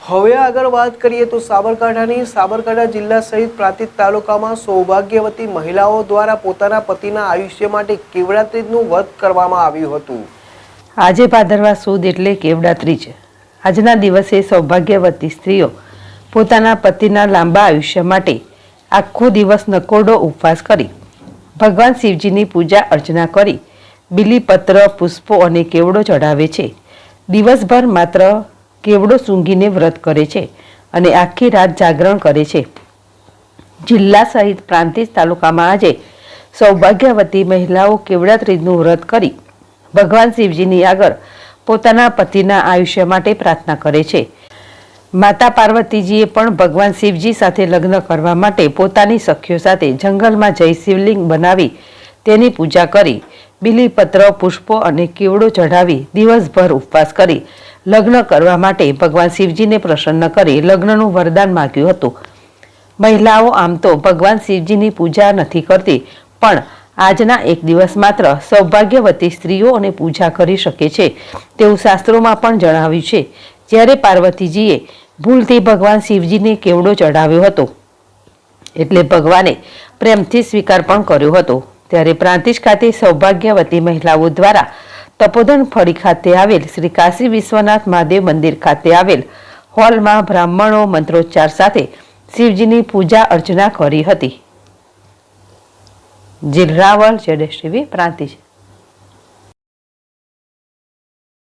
હવે આગળ વાત કરીએ તો સાબરકાંઠા જિલ્લા સહિત પ્રાંતિજ તાલુકામાં સૌભાગ્યવતી મહિલાઓ દ્વારા પોતાના પતિના આયુષ્ય માટે કેવડા ત્રીજનું વ્રત કરવામાં આવ્યું હતું। આજે ભાદરવા સુદ એટલે કેવડા ત્રીજ। આજના દિવસે સૌભાગ્યવતી સ્ત્રીઓ પોતાના પતિના લાંબા આયુષ્ય માટે આખો દિવસ નકોરડો ઉપવાસ કરી ભગવાન શિવજીની પૂજા અર્ચના કરી બીલીપત્ર, પુષ્પો અને કેવડો ચઢાવે છે। દિવસભર માત્ર કેવડો સૂંઘીને વ્રત કરે છે અને આખી રાત જાગરણ કરે છે। જિલ્લા સહિત પ્રાંતિજ તાલુકામાં આજે સૌભાગ્યવતી મહિલાઓ કેવડા ત્રીજનું વ્રત કરી ભગવાન શિવજીની આગળ પોતાના પતિના આયુષ્ય માટે પ્રાર્થના કરે છે। માતા પાર્વતીજીએ પણ ભગવાન શિવજી સાથે લગ્ન કરવા માટે પોતાની સખીઓ સાથે જંગલમાં જઈ શિવલિંગ બનાવી તેની પૂજા કરી બીલીપત્ર, પુષ્પો અને કેવડો ચઢાવી દિવસભર ઉપવાસ કરી લગ્ન કરવા માટે ભગવાન શિવજીને પ્રસન્ન કરી લગ્નનું વરદાન માગ્યું હતું। મહિલાઓ આમ તો ભગવાન શિવજીની પૂજા નથી કરતી, પણ આજના એક દિવસ માત્ર સૌભાગ્યવતી સ્ત્રીઓ અને પૂજા કરી શકે છે તેવું શાસ્ત્રોમાં પણ જણાવ્યું છે। જ્યારે પાર્વતીજીએ ભૂલથી ભગવાન શિવજીને કેવડો ચઢાવ્યો હતો એટલે ભગવાને પ્રેમથી સ્વીકાર પણ કર્યો હતો। ત્યારે પ્રાંતિજ ખાતે સૌભાગ્યવતી મહિલાઓ દ્વારા તપોધન ફળી ખાતે આવેલ શ્રી કાશી વિશ્વનાથ મહાદેવ મંદિર ખાતે આવેલ હોલમાં બ્રાહ્મણો મંત્રોચ્ચાર સાથે શિવજીની પૂજા અર્ચના કરી હતી। જીલ રાવલ, ZSTV, પ્રાંતિજ।